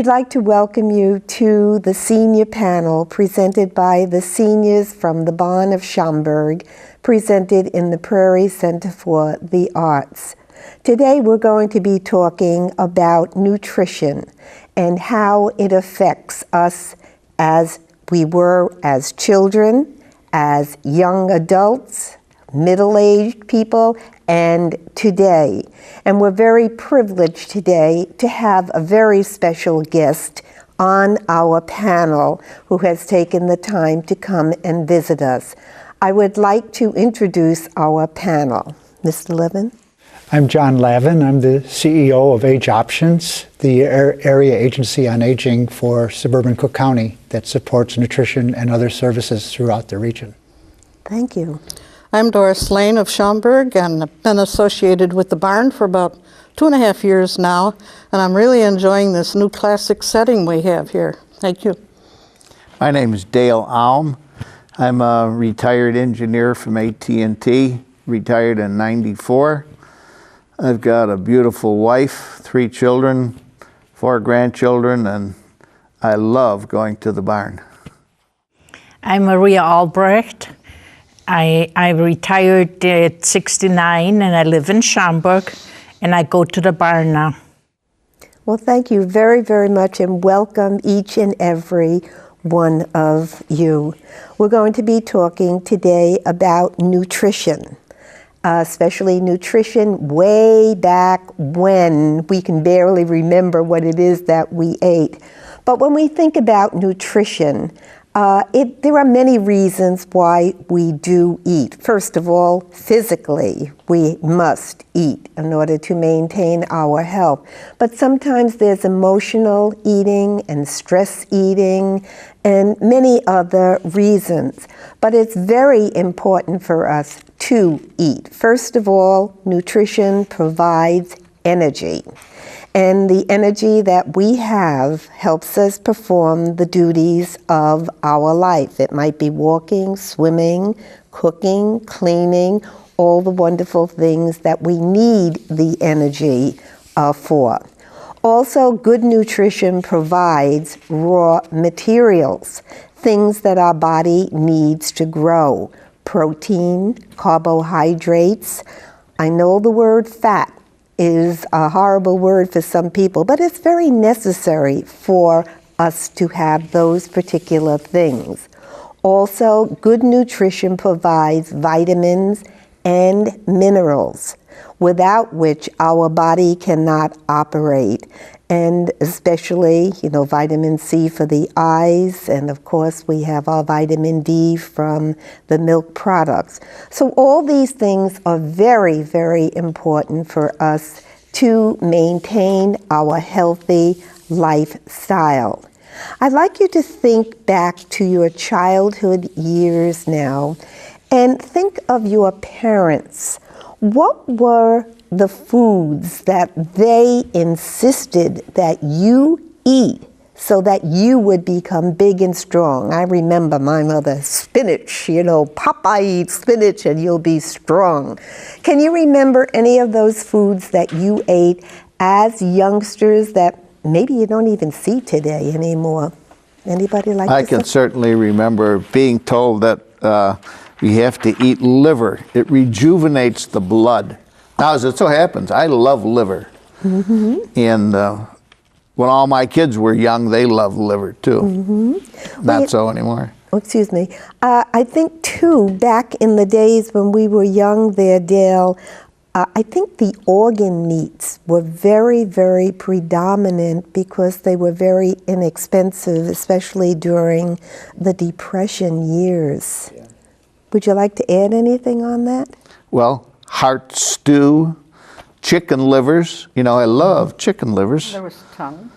We'd like to welcome you to the senior panel presented by the seniors from the Barn of Schaumburg, presented in the Prairie Center for the Arts. Today we're going to be talking about nutrition and how it affects us as we were as children, as young adults, middle-aged people, and today. And we're very privileged today to have a very special guest on our panel who has taken the time to come and visit us. I would like to introduce our panel. Mr. Levin? I'm John Lavin. I'm the CEO of Age Options, the area agency on aging for suburban Cook County that supports nutrition and other services throughout the region. Thank you. I'm Doris Lane of Schaumburg, and I've been associated with the barn for about 2.5 years now, and I'm really enjoying this new classic setting we have here. Thank you. My name is Dale Alm. I'm a retired engineer from AT&T, retired in '94. I've got a beautiful wife, 3 children, 4 grandchildren, and I love going to the barn. I'm Maria Albrecht. I retired at 69 and I live in Schaumburg and I go to the barn now. Well, thank you very, very much and welcome each and every one of you. We're going to be talking today about nutrition, especially nutrition way back when we can barely remember what it is that we ate. But when we think about nutrition, there are many reasons why we do eat. First of all, physically, we must eat in order to maintain our health. But sometimes there's emotional eating and stress eating and many other reasons. But it's very important for us to eat. First of all, nutrition provides energy. And the energy that we have helps us perform the duties of our life. It might be walking, swimming, cooking, cleaning, all the wonderful things that we need the energy for. Also, good nutrition provides raw materials, things that our body needs to grow. Protein, carbohydrates. I know the word fat is a horrible word for some people, but it's very necessary for us to have those particular things. Also, good nutrition provides vitamins and minerals, without which our body cannot operate. And especially, vitamin C for the eyes, and of course we have our vitamin D from the milk products. So all these things are very, very important for us to maintain our healthy lifestyle. I'd like you to think back to your childhood years now and think of your parents. What were the foods that they insisted that you eat so that you would become big and strong? I remember my mother, spinach, Popeye eats spinach and you'll be strong. Can you remember any of those foods that you ate as youngsters that maybe you don't even see today anymore? Anybody like I can certainly remember being told that we have to eat liver. It rejuvenates the blood. Now, as it so happens, I love liver. Mm-hmm. And when all my kids were young, they loved liver too. Mm-hmm. Not so anymore. Oh, excuse me. I think too, back in the days when we were young there, Dale, I think the organ meats were very, very predominant because they were very inexpensive, especially during the Depression years. Yeah. Would you like to add anything on that? Well, heart stew, chicken livers. I love chicken livers. There was tongue.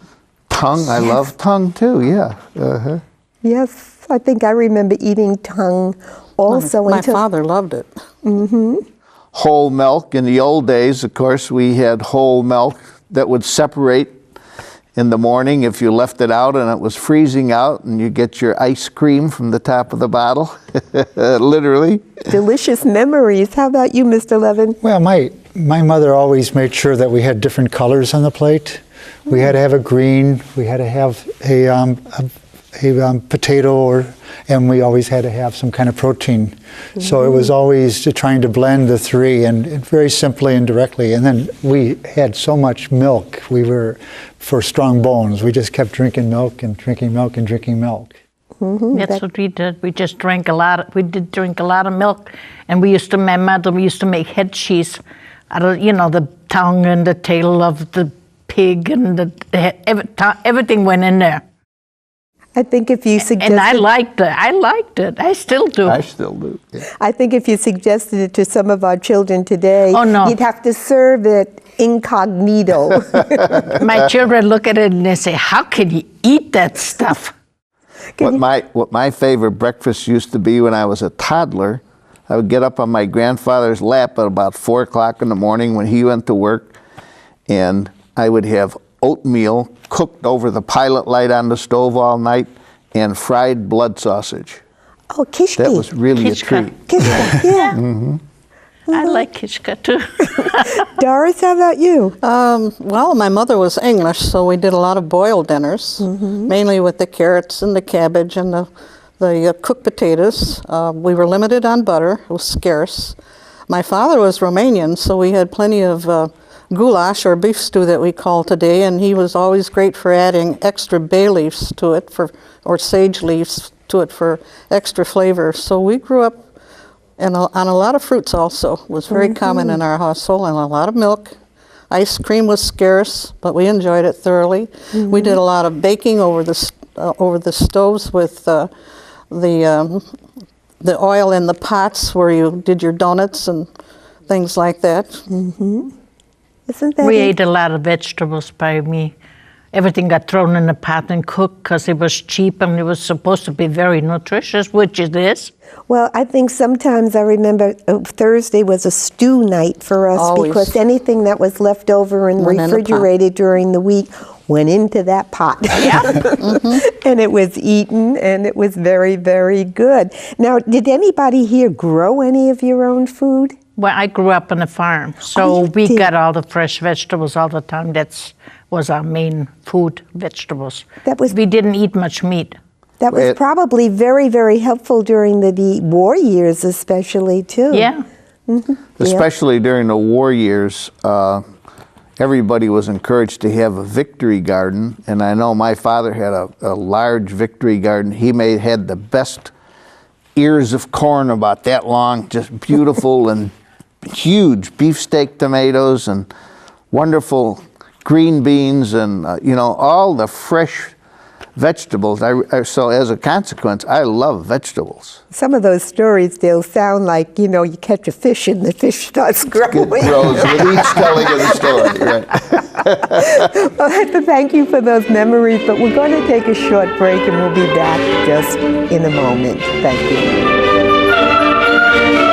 Tongue, yes. I love tongue too, yeah. Uh-huh. Yes, I think I remember eating tongue also. My father loved it. Mm-hmm. Whole milk. In the old days, of course, we had whole milk that would separate in the morning if you left it out and it was freezing out, and you get your ice cream from the top of the bottle, literally. Delicious memories. How about you, Mr. Levin? Well, my mother always made sure that we had different colors on the plate. We had to have a green. We had to have a potato, and we always had to have some kind of protein. So it was always trying to blend the three, and very simply and directly. And then we had so much milk. We were, for strong bones, we just kept drinking milk and drinking milk and drinking milk. That's what we did. We just drank a lot. We did drink a lot of milk, and my mother used to make head cheese out of, the tongue and the tail of the pig, and everything went in there. I think if you suggested... And I liked it. I still do. I still do. Yeah. I think if you suggested it to some of our children today, Oh, no. you'd have to serve it incognito. My children look at it and they say, how can you eat that stuff? What my favorite breakfast used to be when I was a toddler, I would get up on my grandfather's lap at about 4 o'clock in the morning when he went to work, and I would have oatmeal cooked over the pilot light on the stove all night and fried blood sausage. Oh, kishka. That was really Kishka. a treat. Kishka, yeah. I like kishka too. Doris, how about you? Well, my mother was English, so we did a lot of boiled dinners, mainly with the carrots and the cabbage and the cooked potatoes. We were limited on butter. It was scarce. My father was Romanian, so we had plenty of goulash, or beef stew that we call today, and he was always great for adding extra bay leaves to it, or sage leaves to it for extra flavor. So we grew up on a lot of fruits also. It was very common in our household, and a lot of milk. Ice cream was scarce, but we enjoyed it thoroughly. We did a lot of baking over the stoves with the oil in the pots where you did your donuts and things like that. Isn't that We ate a lot of vegetables by me. Everything got thrown in the pot and cooked because it was cheap and it was supposed to be very nutritious, which it is. Well, I think sometimes I remember Thursday was a stew night for us Always. because anything that was left over and Went in the pot. refrigerated during the week went into that pot. And it was eaten, and it was very, very good. Now, did anybody here grow any of your own food? Well, I grew up on a farm, so Oh, you we did. got all the fresh vegetables all the time. That was our main food, vegetables. We didn't eat much meat. That was probably very, very helpful during the war years, especially, too. Yeah. Especially during the war years, everybody was encouraged to have a victory garden, and I know my father had a large victory garden. He had the best ears of corn about that long, just beautiful and huge beefsteak tomatoes and wonderful green beans and all the fresh vegetables. So as a consequence, I love vegetables. Some of those stories, they'll sound like, you catch a fish and the fish starts growing. It grows with each telling of the story, right? Well, I have to thank you for those memories, but we're going to take a short break and we'll be back just in a moment. Thank you.